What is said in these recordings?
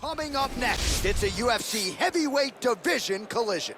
Coming up next, it's a UFC heavyweight division collision.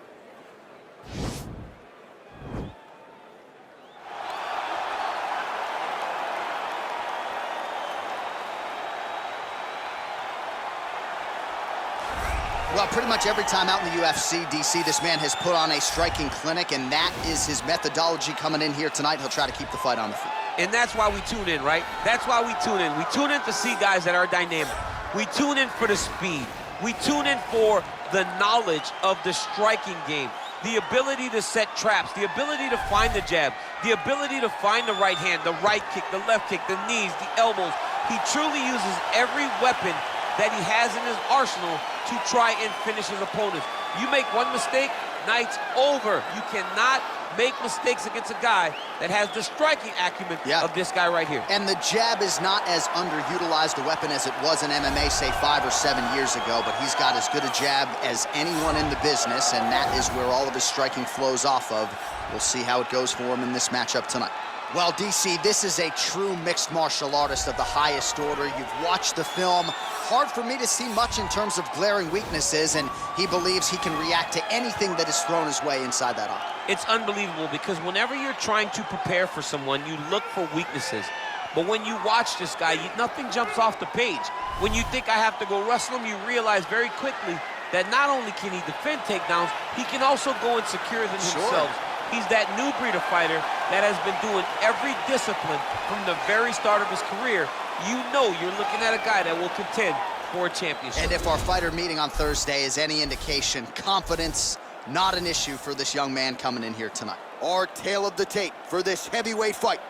Well, pretty much every time out in the UFC, DC, this man has put on a striking clinic, and that is his methodology coming in here tonight. He'll try to keep the fight on the feet. And that's why we tune in, right? That's why we tune in. We tune in to see guys that are dynamic. We tune in for the speed. We tune in for the knowledge of the striking game, the ability to set traps, the ability to find the jab, the ability to find the right hand, the right kick, the left kick, the knees, the elbows. He truly uses every weapon that he has in his arsenal to try and finish his opponents. You make one mistake, night's over. You cannot make mistakes against a guy that has the striking acumen of this guy right here. And the jab is not as underutilized a weapon as it was in MMA, say 5 or 7 years ago, but he's got as good a jab as anyone in the business, and that is where all of his striking flows off of. We'll see how it goes for him in this matchup tonight. Well, DC, this is a true mixed martial artist of the highest order. You've watched the film. Hard for me to see much in terms of glaring weaknesses, and he believes he can react to anything that is thrown his way inside that octagon. It's unbelievable because whenever you're trying to prepare for someone, you look for weaknesses. But when you watch this guy, nothing jumps off the page. When you think I have to go wrestle him, you realize very quickly that not only can he defend takedowns, he can also go and secure them himself. He's that new breed of fighter that has been doing every discipline from the very start of his career. You know you're looking at a guy that will contend for a championship. And if our fighter meeting on Thursday is any indication, confidence, not an issue for this young man coming in here tonight. Our tale of the tape for this heavyweight fight.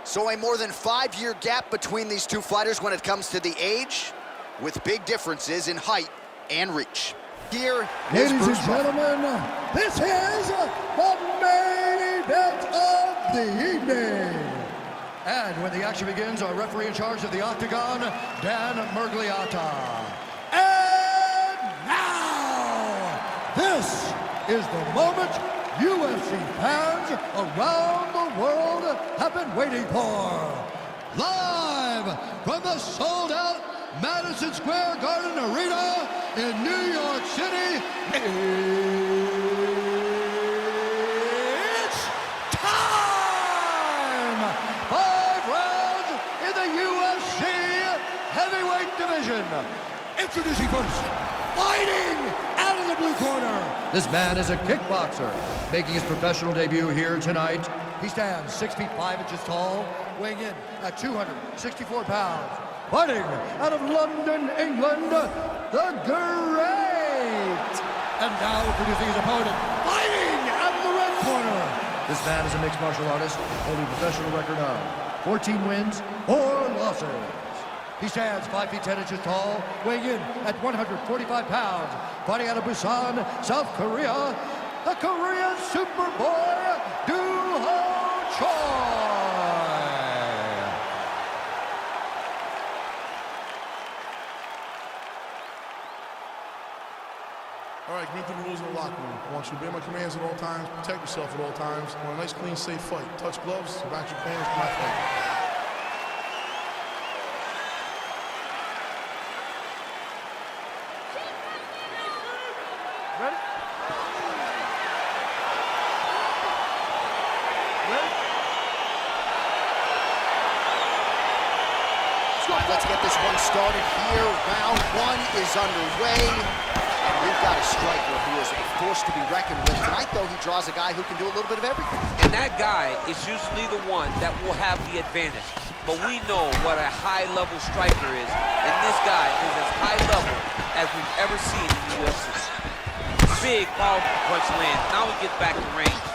So a more than 5-year gap between these two fighters when it comes to the age, with big differences in height and reach. Here, ladies and gentlemen, this is the main event of the evening. And when the action begins, our referee in charge of the octagon, Dan Mergliata. And now, this is the moment UFC fans around the world have been waiting for. Live from the sold-out Madison Square Garden Arena in New York City, it's time! 5 rounds in the UFC heavyweight division. Introducing first, fighting out of the blue corner. This man is a kickboxer, making his professional debut here tonight. He stands 6 feet 5 inches tall, weighing in at 264 pounds. Fighting out of London, England, the Great! And now introducing his opponent, fighting out of the red corner. This man is a mixed martial artist, holding a professional record of 14 wins, 4 losses. He stands 5 feet 10 inches tall, weighing in at 145 pounds. Fighting out of Busan, South Korea, the Korean Superboy, Choi. All right, meet the rules in the locker room. I want you to obey my commands at all times, protect yourself at all times. I want a nice, clean, safe fight. Touch gloves, back your pants, my fight. Ready? Let's get this one started here. Round 1 is underway. And we've got a striker who is a force to be reckoned with. Tonight, though, he draws a guy who can do a little bit of everything. And that guy is usually the one that will have the advantage. But we know what a high-level striker is. And this guy is as high level as we've ever seen in the UFC. Big, powerful punch lands. Now he gets back in range.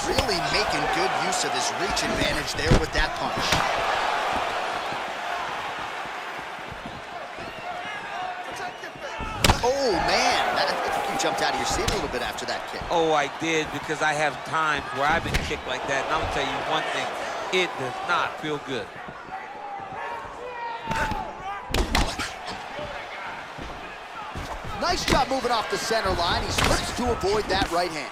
Really making good use of his reach advantage there with that punch. Oh, man. I think you jumped out of your seat a little bit after that kick. Oh, I did, because I have times where I've been kicked like that. And I'm going to tell you one thing. It does not feel good. Nice job moving off the center line. He slips to avoid that right hand.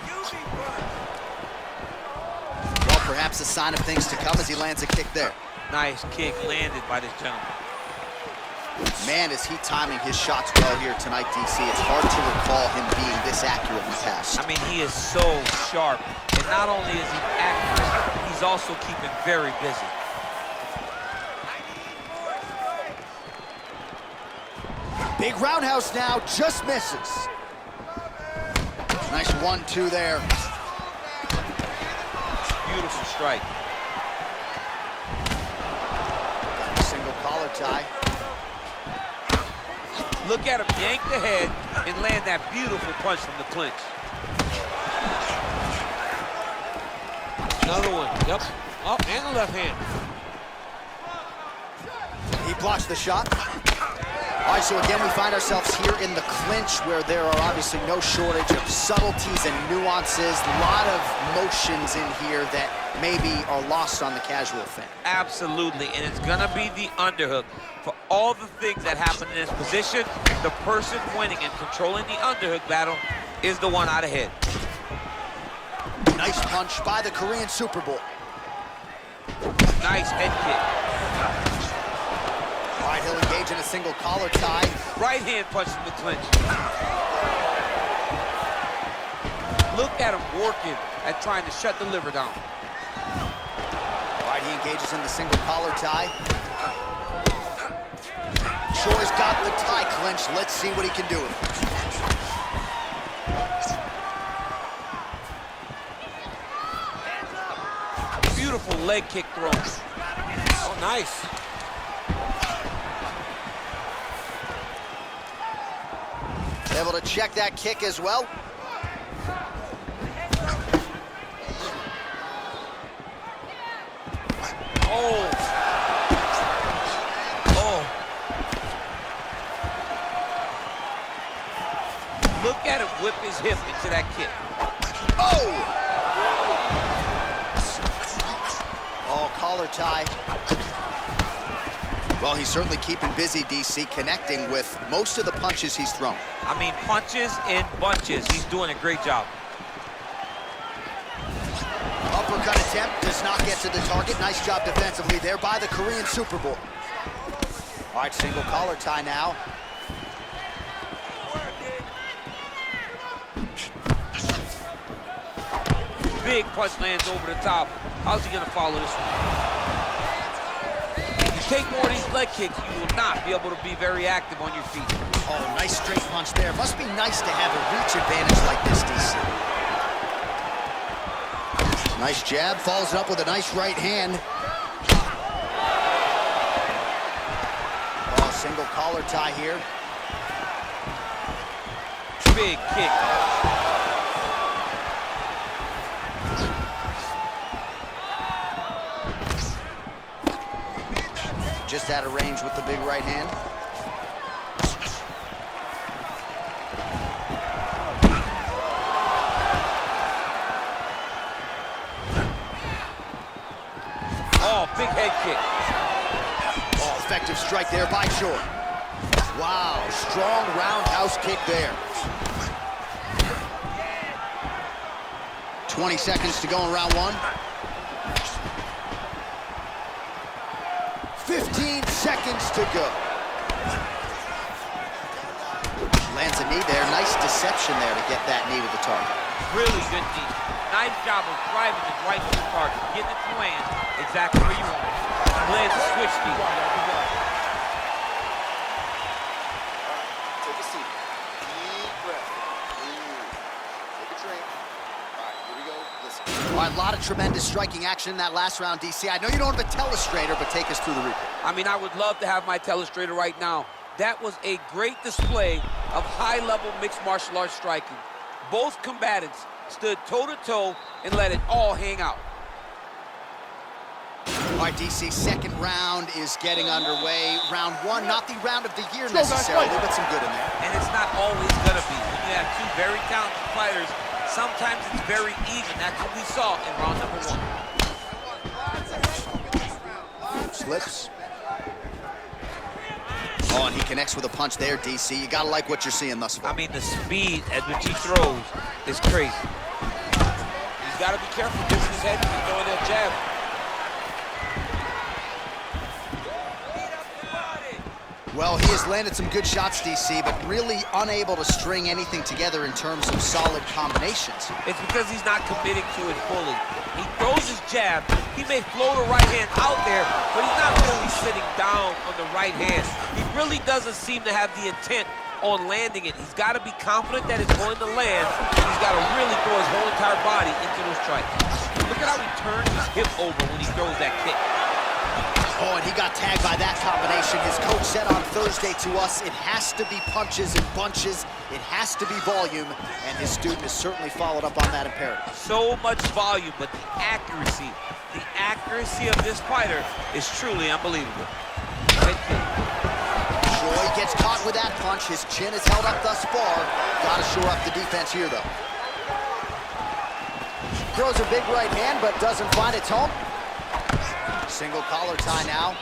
Well, perhaps a sign of things to come as he lands a kick there. Nice kick landed by this gentleman. Man, is he timing his shots well here tonight, DC. It's hard to recall him being this accurate in the past. I mean, he is so sharp. And not only is he accurate, he's also keeping very busy. Big roundhouse now, just misses. Nice 1-2 there. Beautiful strike. Single collar tie. Look at him yank the head and land that beautiful punch from the clinch. Another one. Yep. Up and the left hand. He blocks the shot. All right, so again, we find ourselves here in the clinch where there are obviously no shortage of subtleties and nuances. A lot of motions in here that maybe are lost on the casual fan. Absolutely, and it's gonna be the underhook. For all the things that happen in this position, the person winning and controlling the underhook battle is the one out ahead. Nice punch by the Korean Super Bowl. Nice head kick. All right, he'll engage in a single collar tie. Right hand punch from the clinch. Look at him working at trying to shut the liver down. All right, he engages in the single collar tie. Choi's got the tie clinch. Let's see what he can do with it. Beautiful leg kick throw. Oh, nice. Able to check that kick as well. Oh. Oh. Look at him whip his hip into that kick. Oh! Oh, collar tie. Well, he's certainly keeping busy, DC, connecting with most of the punches he's thrown. I mean, punches in bunches. He's doing a great job. Uppercut attempt does not get to the target. Nice job defensively there by the Korean Super Bowl. All right, single collar tie now. Big punch lands over the top. How's he gonna follow this one? Take more of these leg kicks, you will not be able to be very active on your feet. Oh, nice straight punch there. Must be nice to have a reach advantage like this, DC. Nice jab, follows it up with a nice right hand. Oh, single collar tie here. Big kick. Just out of range with the big right hand. Oh, big head kick. Oh, effective strike there by Choi. Wow, strong roundhouse kick there. 20 seconds to go in round one. 15 seconds to go. Lands a knee there. Nice deception there to get that knee to the target. Really good knee. Nice job of driving it right to the target. Getting it to land exactly where you want it. Lands a switch knee. Take a seat. Deep breath. Take a drink. All right, here we go. Listen. All right, a lot of tremendous striking action in that last round, DC. I know you don't have a telestrator, but take us through the replay. I mean, I would love to have my telestrator right now. That was a great display of high-level mixed martial arts striking. Both combatants stood toe-to-toe and let it all hang out. All right, DC, second round is getting underway. Round one, not the round of the year necessarily, but some good in there. And it's not always gonna be. When you have two very talented fighters, sometimes it's very even. That's what we saw in round number one. Slips. Oh, and he connects with a punch there, DC. You gotta like what you're seeing thus far. I mean, the speed at which he throws is crazy. He's gotta be careful using his head when he's throwing that jab. Well, he has landed some good shots, DC, but really unable to string anything together in terms of solid combinations. It's because he's not committing to it fully. He throws his jab. He may float a right hand out there, but he's not really sitting down on the right hand. He really doesn't seem to have the intent on landing it. He's got to be confident that it's going to land. He's got to really throw his whole entire body into those strikes. Look at how he turns his hip over when he throws that kick. Oh, and he got tagged by that combination. His coach said on Thursday to us, it has to be punches and bunches. It has to be volume, and his student has certainly followed up on that imperative. So much volume, but the accuracy of this fighter is truly unbelievable. Choi gets caught with that punch. His chin is held up thus far. Got to shore up the defense here, though. Throws a big right hand, but doesn't find its home. Single collar tie now.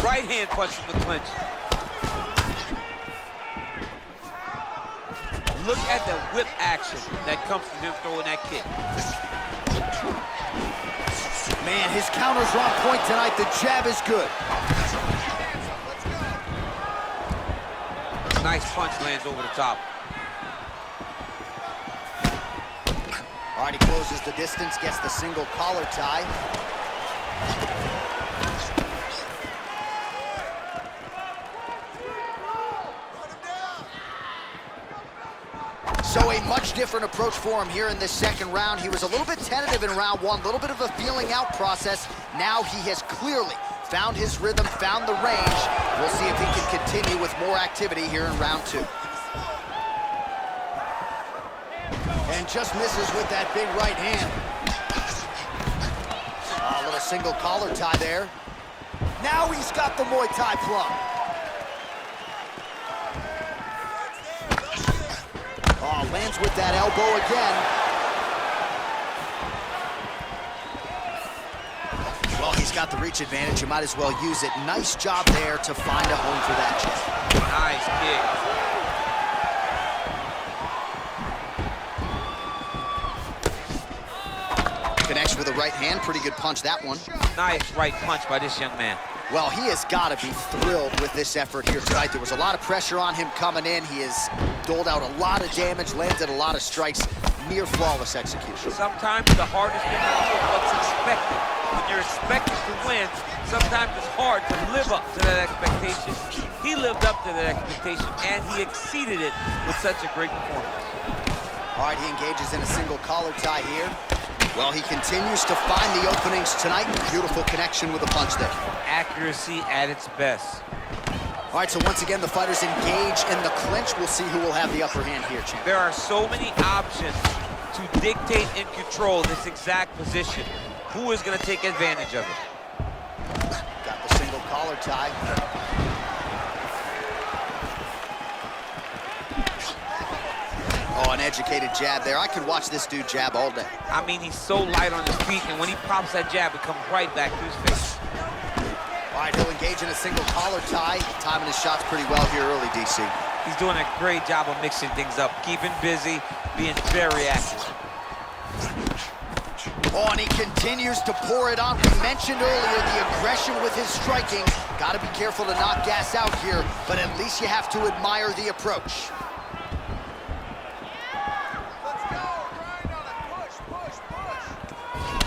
Right hand punch from the clinch. Look at the whip action that comes from him throwing that kick. Man, his counters are on point tonight. The jab is good. Nice punch lands over the top. All right, he closes the distance, gets the single collar tie. So a much different approach for him here in this second round. He was a little bit tentative in round one, a little bit of a feeling out process. Now he has clearly found his rhythm, found the range. We'll see if he can continue with more activity here in round two. And just misses with that big right hand. A little single collar tie there. Now he's got the Muay Thai plum. Oh, lands with that elbow again. Well, he's got the reach advantage. You might as well use it. Nice job there to find a home for that jab. Nice kick. Connects with a right hand. Pretty good punch, that one. Nice right punch by this young man. Well, he has got to be thrilled with this effort here tonight. There was a lot of pressure on him coming in. He has doled out a lot of damage, landed a lot of strikes. Near flawless execution. Sometimes the hardest thing to do is what's expected. When you're expected to win, sometimes it's hard to live up to that expectation. He lived up to that expectation, and he exceeded it with such a great performance. All right, he engages in a single collar tie here. Well, he continues to find the openings tonight. Beautiful connection with a punch there. Accuracy at its best. All right, so once again, the fighters engage in the clinch. We'll see who will have the upper hand here, champ. There are so many options to dictate and control this exact position. Who is going to take advantage of it? Got the single collar tie. Oh, an educated jab there. I could watch this dude jab all day. I mean, he's so light on his feet, and when he pops that jab, it comes right back to his face. All right, he'll engage in a single collar tie. Timing his shots pretty well here early, DC. He's doing a great job of mixing things up, keeping busy, being very active. Oh, and he continues to pour it on. We mentioned earlier the aggression with his striking. Got to be careful to not gas out here, but at least you have to admire the approach.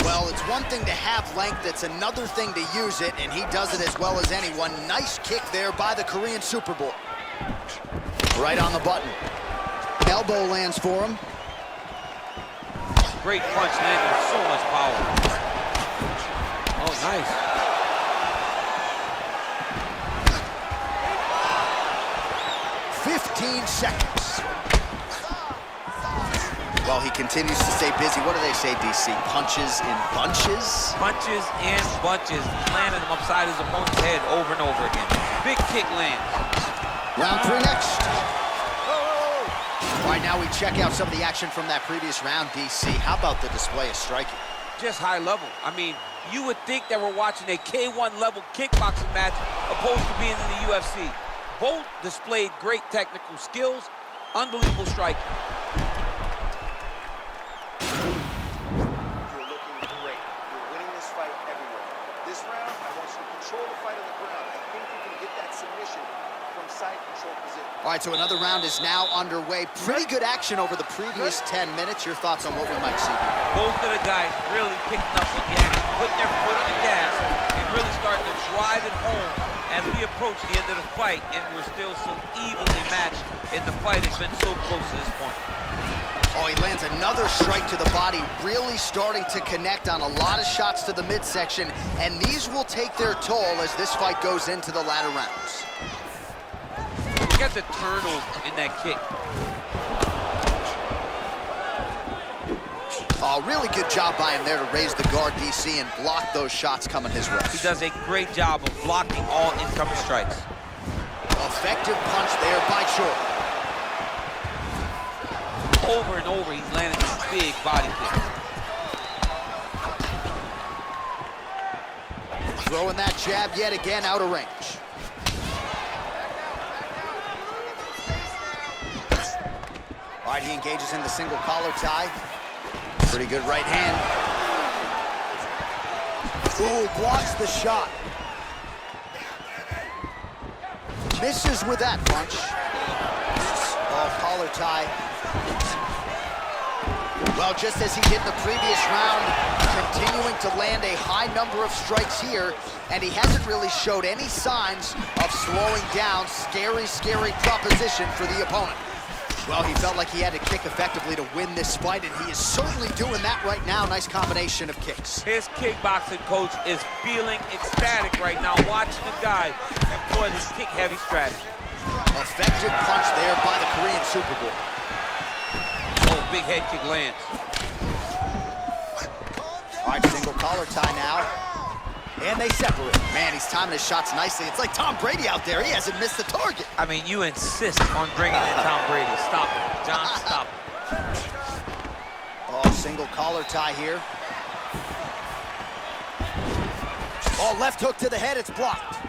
Well, it's one thing to have length, it's another thing to use it, and he does it as well as anyone. Nice kick there by the Korean Superboy. Right on the button. Elbow lands for him. Great punch landed with so much power. Oh, nice. 15 seconds. Well, he continues to stay busy. What do they say, DC? Punches in bunches? Punches in bunches, landing him upside his opponent's head over and over again. Big kick lands. Round three next. All right, now we check out some of the action from that previous round, DC. How about the display of striking? Just high level. I mean, you would think that we're watching a K1 level kickboxing match opposed to being in the UFC. Both displayed great technical skills, unbelievable striking. You're looking great. You're winning this fight everywhere. This round, I want you to control the fight on the ground. I think you can get that submission from sight, control position. All right, so another round is now underway. Pretty good action over the previous 10 minutes. Your thoughts on what we might see here? Both of the guys really picking up on the action, putting their foot on the gas, and really starting to drive it home as we approach the end of the fight, and we're still so evenly matched in the fight. It's been so close to this point. Oh, he lands another strike to the body, really starting to connect on a lot of shots to the midsection, and these will take their toll as this fight goes into the latter rounds. Look at the turnover in that kick. Oh, really good job by him there to raise the guard, DC, and block those shots coming his way. He does a great job of blocking all incoming strikes. Effective punch there by Choi. Over and over, he's landing these big body kicks. Throwing that jab yet again out of range. All right, he engages in the single collar tie. Pretty good right hand. Ooh, blocks the shot. Misses with that punch. Oh, collar tie. Well, just as he did in the previous round, continuing to land a high number of strikes here, and he hasn't really showed any signs of slowing down. Scary, scary proposition for the opponent. Well, he felt like he had to kick effectively to win this fight, and he is certainly doing that right now. Nice combination of kicks. His kickboxing coach is feeling ecstatic right now, watching the guy employ his kick-heavy strategy. Effective punch there by the Korean Superboy. Oh, big head kick lands. All right, single collar tie now. And they separate. Man, he's timing his shots nicely. It's like Tom Brady out there. He hasn't missed the target. I mean, you insist on bringing in Tom Brady. Stop it, John, stop it. Oh, single collar tie here. Oh, left hook to the head. It's blocked.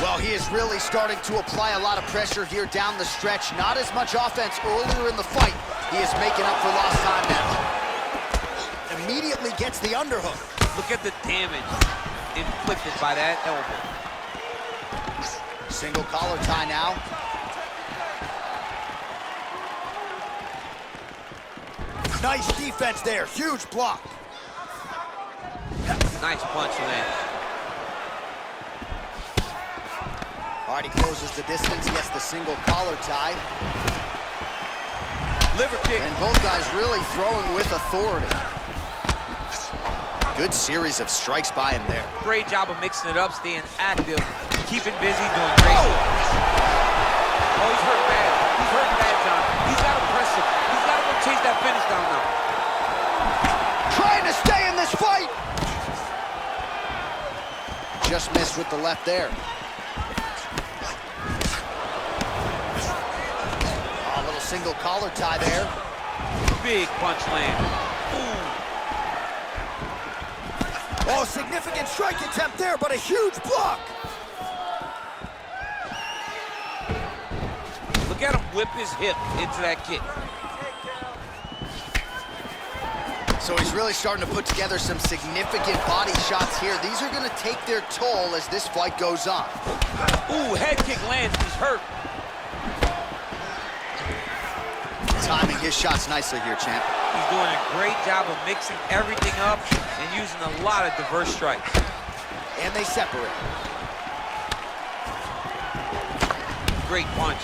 Well, he is really starting to apply a lot of pressure here down the stretch. Not as much offense earlier in the fight. He is making up for lost time now. Immediately gets the underhook. Look at the damage inflicted by that elbow. Single collar tie now. Nice defense there. Huge block. Nice punch lands. All right, he closes the distance, gets the single collar tie. Liver kick. And both guys really throwing with authority. Good series of strikes by him there. Great job of mixing it up, staying active, keeping busy, doing great. Oh, he's hurt bad. He's hurting bad, John. He's got to press him. He's got to go chase that finish down now. Trying to stay in this fight. Just missed with the left there. Single collar tie there. Big punch land. Ooh. Oh, significant strike attempt there, but a huge block. Look at him whip his hip into that kick. So he's really starting to put together some significant body shots here. These are going to take their toll as this fight goes on. Ooh, head kick lands. He's hurt. Timing his shots nicely here, champ. He's doing a great job of mixing everything up and using a lot of diverse strikes. And they separate. Great punch.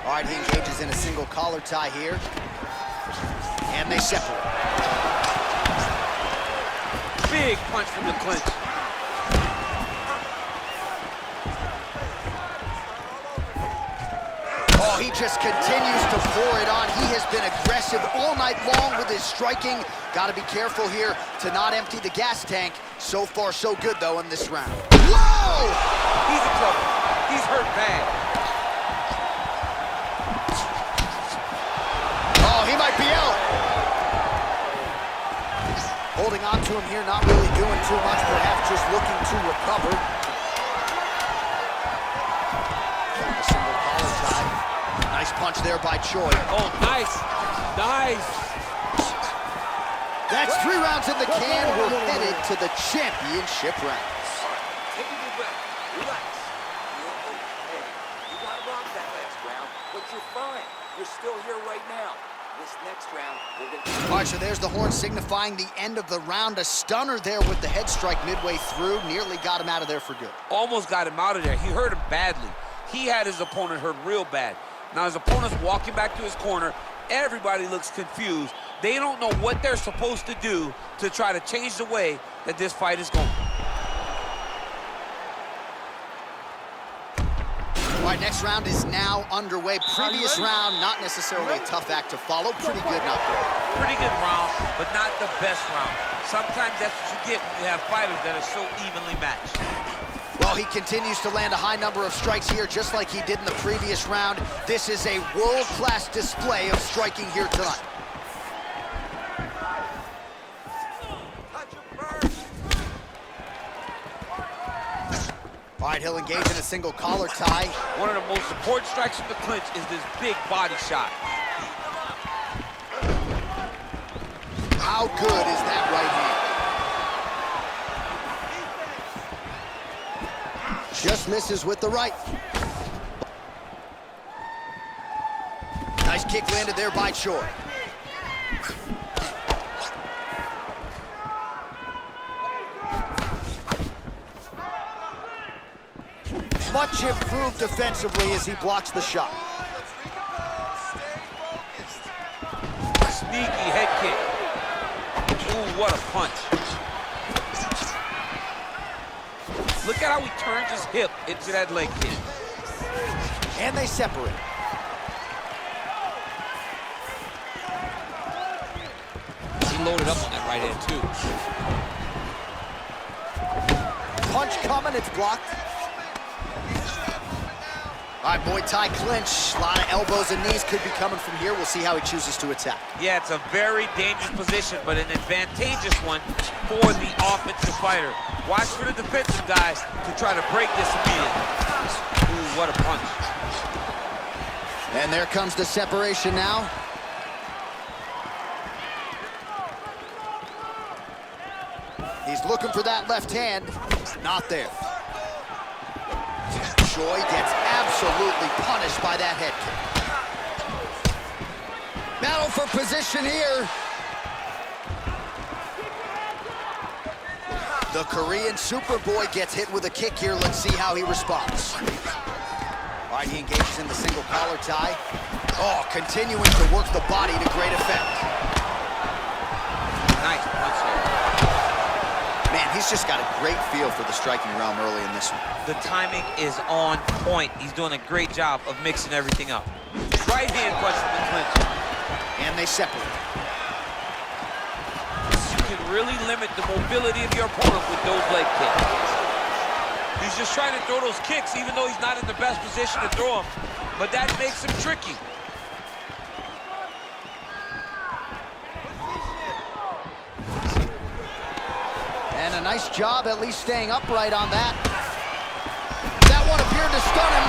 All right, he engages in a single collar tie here. And they separate. Big punch from the clinch. Oh, he just continues to pour it on. He has been aggressive all night long with his striking. Got to be careful here to not empty the gas tank. So far, so good, though, in this round. Whoa! He's in trouble. He's hurt bad. Oh, he might be out. Holding on to him here, not really doing too much, perhaps just looking to recover. A single collar tie. punch there by Choi. Oh, nice. Nice. That's 3 rounds in the can. We're headed to the championship rounds. Take a deep breath. Relax. You're okay. You got robbed that last round, but you're fine. You're still here right now. This next round, we're gonna... All right, so there's the horn signifying the end of the round. A stunner there with the head strike midway through. Nearly got him out of there for good. Almost got him out of there. He hurt him badly. He had his opponent hurt real bad. Now his opponent's walking back to his corner. Everybody looks confused. They don't know what they're supposed to do to try to change the way that this fight is going. All right, next round is now underway. Previous round, not necessarily a tough act to follow. Pretty good, not good. Pretty good round, but not the best round. Sometimes that's what you get when you have fighters that are so evenly matched. Well, he continues to land a high number of strikes here, just like he did in the previous round. This is a world-class display of striking here tonight. All right, he'll engage in a single collar tie. One of the most important strikes from the clinch is this big body shot. How good is that right hand? Just misses with the right. Nice kick landed there by Choi. Much improved defensively as he blocks the shot. Sneaky head kick. Ooh, what a punch. Look at how he turns his hip into that leg kick. And they separate. He loaded up on that right hand, too. Punch coming, it's blocked. All right, Muay Thai clinch. A lot of elbows and knees could be coming from here. We'll see how he chooses to attack. Yeah, it's a very dangerous position, but an advantageous one for the offensive fighter. Watch for the defensive guys to try to break this immediately. Ooh, what a punch. And there comes the separation now. He's looking for that left hand. Not there. Choi gets absolutely punished by that head kick. Battle for position here. The Korean Superboy gets hit with a kick here. Let's see how he responds. All right, he engages in the single collar tie. Oh, continuing to work the body to great effect. Nice punch there. Man, he's just got a great feel for the striking realm early in this one. The timing is on point. He's doing a great job of mixing everything up. Right hand punch from the clinch. And they separate. You can really limit the mobility of your opponent with those leg kicks. He's just trying to throw those kicks even though he's not in the best position to throw them. But that makes him tricky. And a nice job at least staying upright on that. That one appeared to stun him.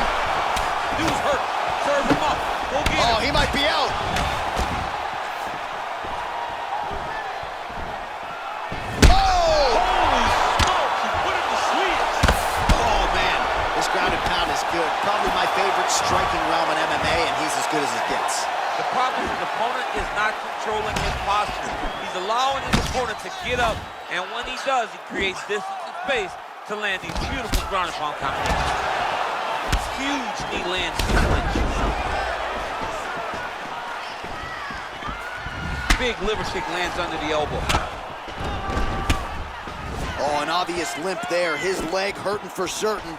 Dude's hurt. Serve him up. Go get him. Oh, he might be out. Oh! Holy smoke, he put him to sleep. Oh, man. This ground and pound is good. Probably my favorite striking realm in MMA, and he's as good as it gets. The problem is his opponent is not controlling his posture. He's allowing his opponent to get up, and when he does, he creates distance and space to land these beautiful ground and pound combinations. Huge knee lands in the clinch. Big liver kick lands under the elbow. Oh, an obvious limp there. His leg hurting for certain.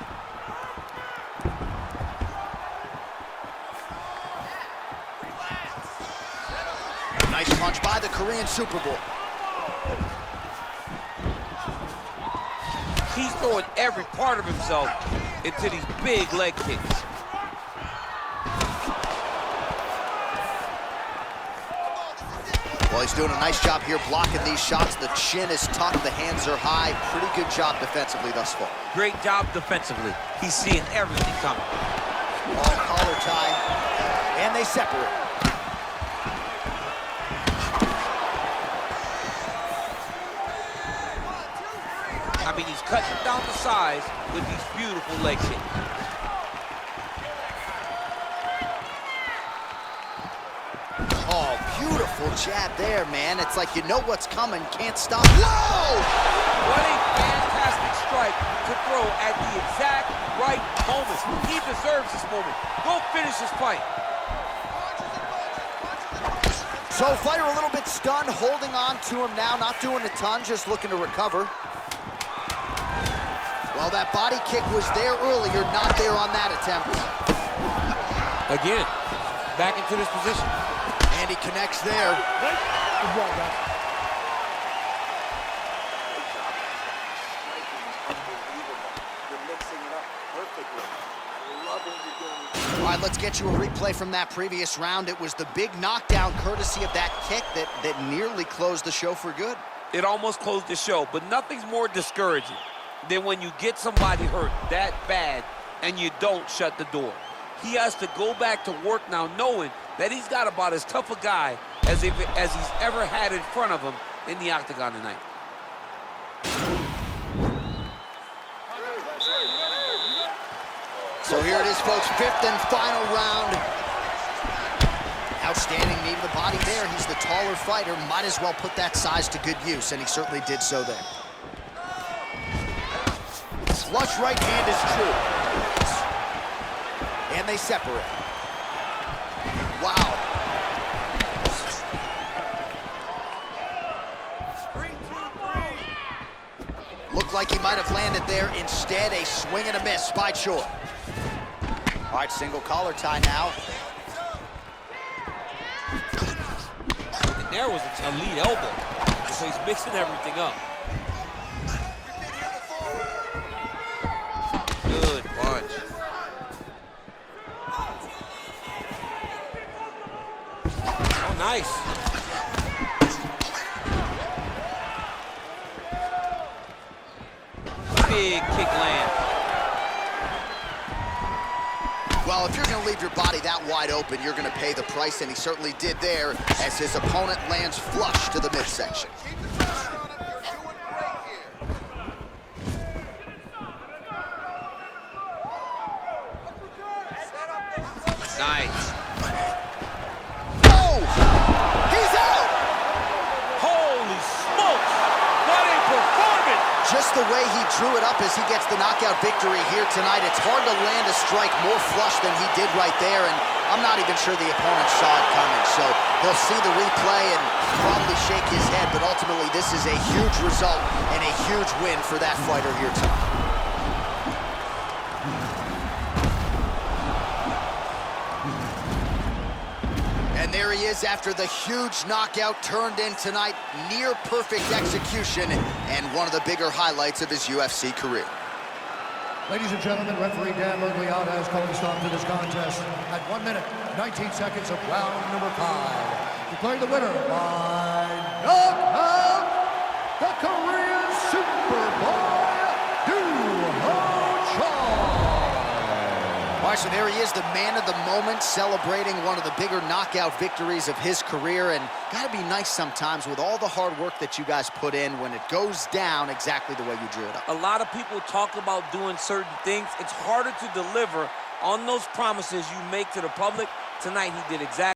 Nice punch by the Korean Superboy. He's throwing every part of himself into these big leg kicks. Well, he's doing a nice job here blocking these shots. The chin is tucked, the hands are high. Pretty good job defensively thus far. Great job defensively. He's seeing everything coming. Oh, collar tie. And they separate. I mean, he's cutting down the size with these beautiful leg kicks. Oh, beautiful jab there, man. It's like you know what's coming, can't stop. Whoa! What a fantastic strike to throw at the exact right moment. He deserves this moment. Go finish this fight. So fighter a little bit stunned, holding on to him now, not doing a ton, just looking to recover. Well, that body kick was there earlier, not there on that attempt. Again, back into this position. And he connects there. Good ball, guys. You're mixing it up perfectly. I love what you're doing. All right, let's get you a replay from that previous round. It was the big knockdown courtesy of that kick that nearly closed the show for good. It almost closed the show, but nothing's more discouraging than when you get somebody hurt that bad and you don't shut the door. He has to go back to work now knowing that he's got about as tough a guy as he's ever had in front of him in the octagon tonight. So here it is, folks, fifth and final round. Outstanding knee to the body there. He's the taller fighter, might as well put that size to good use, and he certainly did so there. Flush right hand is true. And they separate. Wow. Looked like he might have landed there. Instead, a swing and a miss by Choi. All right, single collar tie now. And there was a lead elbow. So he's mixing everything up. Good punch. Oh, nice. Big kick land. Well, if you're going to leave your body that wide open, you're going to pay the price, and he certainly did there as his opponent lands flush to the midsection. Nice. Oh! He's out! Holy smokes! What a performance! Just the way he drew it up as he gets the knockout victory here tonight, it's hard to land a strike more flush than he did right there, and I'm not even sure the opponent saw it coming. So he'll see the replay and probably shake his head, but ultimately this is a huge result and a huge win for that fighter here tonight. And there he is after the huge knockout turned in tonight. Near perfect execution and one of the bigger highlights of his UFC career. Ladies and gentlemen, referee Dan Mergliata has called a stop to this contest at 1 minute, 19 seconds of round number 5. Declaring the winner by knockout, the Korean Superboy, Choi. All right, so there he is, the man of the moment, celebrating one of the bigger knockout victories of his career. And gotta be nice sometimes with all the hard work that you guys put in when it goes down exactly the way you drew it up. A lot of people talk about doing certain things. It's harder to deliver on those promises you make to the public. Tonight, he did exactly